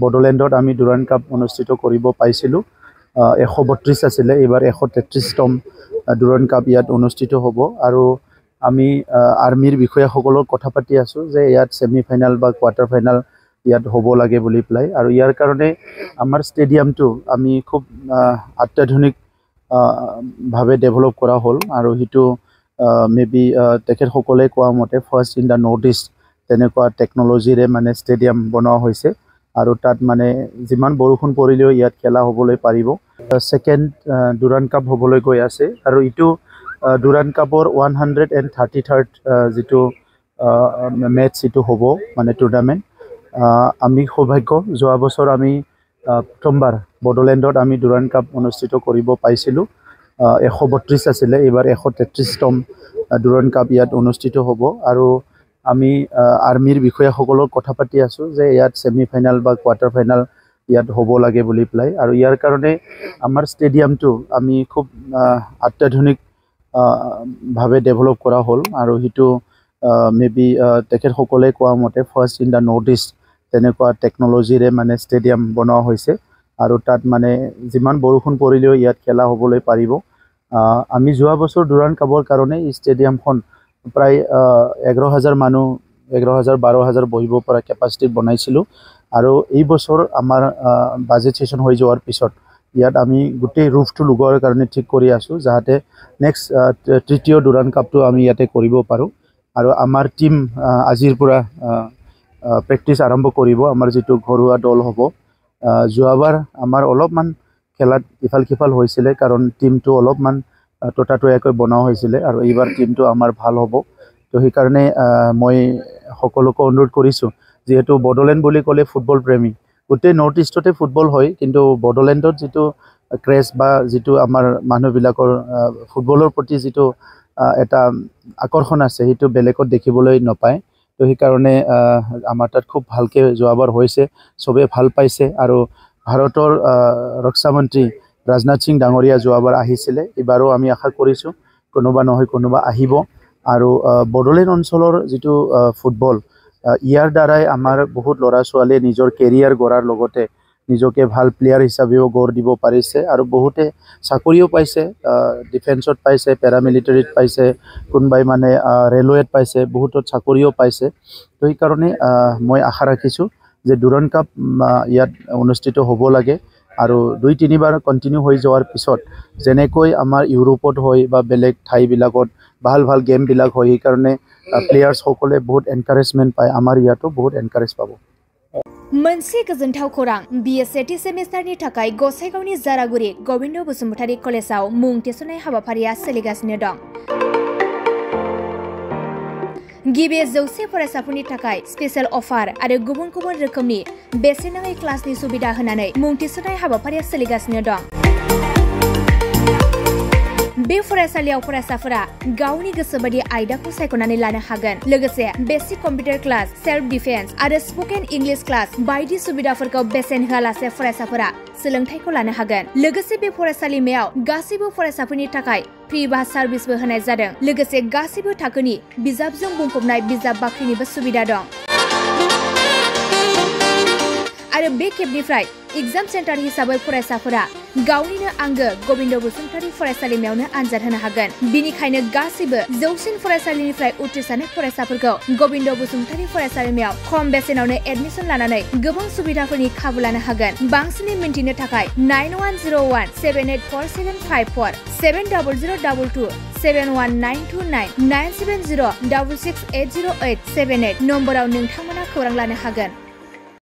বড়োলেণ্ডত আমি Durand cup অনুষ্ঠিত কৰিব পাইছিলোঁ 132 আছিলে এইবাৰ 133তম ডুৰাণ্ড কাপ ইয়াত অনুষ্ঠিত হ'ব আৰু আমি আৰ্মিৰ বিষয়াসকলৰ কথা পাতি আছোঁ যে ইয়াত ছেমিফাইনেল বা কোৱাৰ্টাৰ ফাইনেল ইয়াত হ'ব লাগে বুলি পেলাই আৰু ইয়াৰ কাৰণে আমাৰ ষ্টেডিয়ামটো আমি খুব অত্যাধুনিক ভাৱে ডেভেলপ কৰা হ'ল আৰু হিটো মেবি তেখেতসকলে কোৱা মতে first in the north east তেনেকুৱা টেকনলজিৰে মানে ষ্টেডিয়াম বনোৱা হৈছে আৰু তাত মানে যিমান বৰষুণ পৰিলেও ইয়াত খেলা হ'বলৈ পাৰিব সেকেন্ড ডুৰাণ্ড কাপ হ'বলৈ গৈ আছে আৰু ইটো ডুৰাণ্ড কাপৰ 133rd যিটো মেটচ ইটো হ'ব মানে টুৰ্নামেণ্ট আমি সৌভাগ্য যোৱা বছৰ আমি প্ৰথমবাৰ বড়োলেণ্ডত আমি ডুৰাণ্ড কাপ অনুষ্ঠিত কৰিব পাইছিলোঁ 132 আছিলে এইবাৰ 133তম ডুৰাণ্ড কাপ ইয়াত অনুষ্ঠিত হ'ব আৰু আমি আৰ্মিৰ বিষয়াসকলৰ কথা পাতি আছোঁ যে ইয়াত ছেমিফাইনেল বা কোৱাৰ্টাৰ ফাইনেল ইয়াত হ'ব লাগে বুলি পেলাই আৰু ইয়াৰ কাৰণে আমাৰ ষ্টেডিয়ামটো আমি খুব অত্যাধুনিক ভাৱে ডেভেলপ কৰা হ'ল আৰু হিটো মেবি তেখেতসকলে কোৱা মতে first in the north east তেনেকুৱা টেকনলজিৰে মানে ষ্টেডিয়াম বনোৱা হৈছে আৰু তাত মানে যিমান বৰষুণ পৰিলেও ইয়াত খেলা হ'বলৈ পাৰিব আমি যোৱা বছৰ ডুৰাণ্ড কাপৰ কাৰণে এই ষ্টেডিয়ামখন প্ৰায় 11,000 মানুহ 11,000-12,000 বহিব পৰা কেপাচিটি বনাইছিলোঁ আৰু এই বছৰ আমাৰ বাজেট সেশন হৈ যোৱাৰ পিছত ইয়াত আমি গোটেই ৰুফটো লগোৱাৰ কাৰণে ঠিক কৰি আছোঁ যাতে নেক্সট তৃতীয় ডুৰাণ্ড কাপটো আমি ইয়াতে কৰিব পাৰোঁ আৰু আমাৰ টিম আজিৰ পৰা প্ৰেক্টিছ আৰম্ভ কৰিব আমাৰ যিটো ঘৰুৱা দল হ'ব যোৱাবাৰ আমাৰ অলপমান খেলাত ইফাল সিফাল হৈছিলে কাৰণ টিমটো অলপমান টটাটৈয়াকৈ বনোৱা হৈছিলে আৰু এইবাৰ টিমটো আমাৰ ভাল হ'ব তো সেইকাৰণে মই সকলোকে অনুৰোধ কৰিছোঁ যেহেতু বড়োলেণ্ড বুলি ক'লে ফুটবল প্ৰেমী গোটেই নৰ্থ ইষ্টতে ফুটবল হয় কিন্তু বড়োলেণ্ডত যিটো ক্ৰেজ বা যিটো আমাৰ মানুহবিলাকৰ ফুটবলৰ প্ৰতি যিটো এটা আকৰ্ষণ আছে সেইটো বেলেগত দেখিবলৈ নাপায় তো সেইকাৰণে আমাৰ তাত খুব ভালকৈ যোৱাবাৰ হৈছে চবেই ভাল পাইছে আৰু ভাৰতৰ ৰক্ষা মন্ত্ৰী ৰাজনাথ সিং ডাঙৰীয়া যোৱাবাৰ আহিছিলে এইবাৰো আমি আশা কৰিছোঁ কোনোবা নহয় কোনোবা আহিব আৰু বড়োলেণ্ড অঞ্চলৰ যিটো ফুটবল ইয়াৰ দ্বাৰাই আমাৰ বহুত ল'ৰা ছোৱালীয়ে নিজৰ কেৰিয়াৰ গঢ়াৰ লগতে নিজকে ভাল প্লেয়াৰ হিচাপেও গঢ় দিব পাৰিছে আৰু বহুতে চাকৰিও পাইছে ডিফেন্সত পাইছে পেৰামিলিটাৰীত পাইছে কোনোবাই মানে ৰেলৱেত পাইছে বহুতত চাকৰিও পাইছে তো সেইকাৰণে মই আশা ৰাখিছোঁ যে ডুৰাণ্ড কাপ ইয়াত অনুষ্ঠিত হ'ব লাগে আৰু 2-3 বাৰ কণ্টিনিউ হৈ যোৱাৰ পিছত যেনেকৈ আমাৰ ইউৰোপত হয় বা বেলেগ ঠাইবিলাকত ভাল ভাল গেমবিলাক হয় সেইকাৰণে প্লেয়াৰ্ছসকলে বহুত এনকাৰেজমেণ্ট পায় আমাৰ ইয়াতো বহুত এনকাৰেজ পাব मोनसे गोजोनथाव खौरां BSc सेमिस्टारनि थाखाय गसाइगावनि जारागुरि गोविंद बसुमतारी कलेजाव मुं थिसननाय हाबाफारिया सोलिगासिनो दं गिबि 100 फरायसाफोरनि थाखाय स्पेशल अफार आरो गुबुन गुबुन रोखोमनि बेसेन नाङै क्लासनि सुबिदा होनानै मुं थिसननाय हाबाफारिया सोलिगासिनो दं बे फरायसालियाव फरायसाफोरा गावनि गोसोबादि आयदाखौ सायख'नानै लानो हागोन लोगोसे basic computer class self defence आरो स्पोकेन इंलिश क्लास बायदि सुबिदाफोरखौ बेसेन होआलासे फरायसाफोरा सोलोंथायखौ लानो हागोन लोगोसे बे फरायसालिमायाव गासैबो फरायसाफोरनि थाखाय फ्रि बास सार्भिसबो होनाय जादों लोगोसे गासैबो थाखोनि बिजाबजों बुंफबनाय बिजाब बाख्रिनिबो सुबिदा दं आरो बे खेबनिफ्राय एग्जाम सेन्टार हिसाबै फरायसाफोरा गावनिनो आंगो गोविंद बसुमतारी फरायसालिमायावनो आनजाद होनो हागोन बिनिखायनो गासैबो जौसिन फरायसालिनिफ्राय उथ्रिसारनाय फरायसाफोरखौ गोविंद बसुमतारी फरायसालिमायाव खम बेसेनावनो एडमिसन लानानै गोबां सुबिदाफोरनि खाबु लानो हागोन बांसिनै मिन्थिनो थाखाय 9101784754 700022 71929 97066808878 नम्बराव नोंथांमोना खौरां लानो हागोन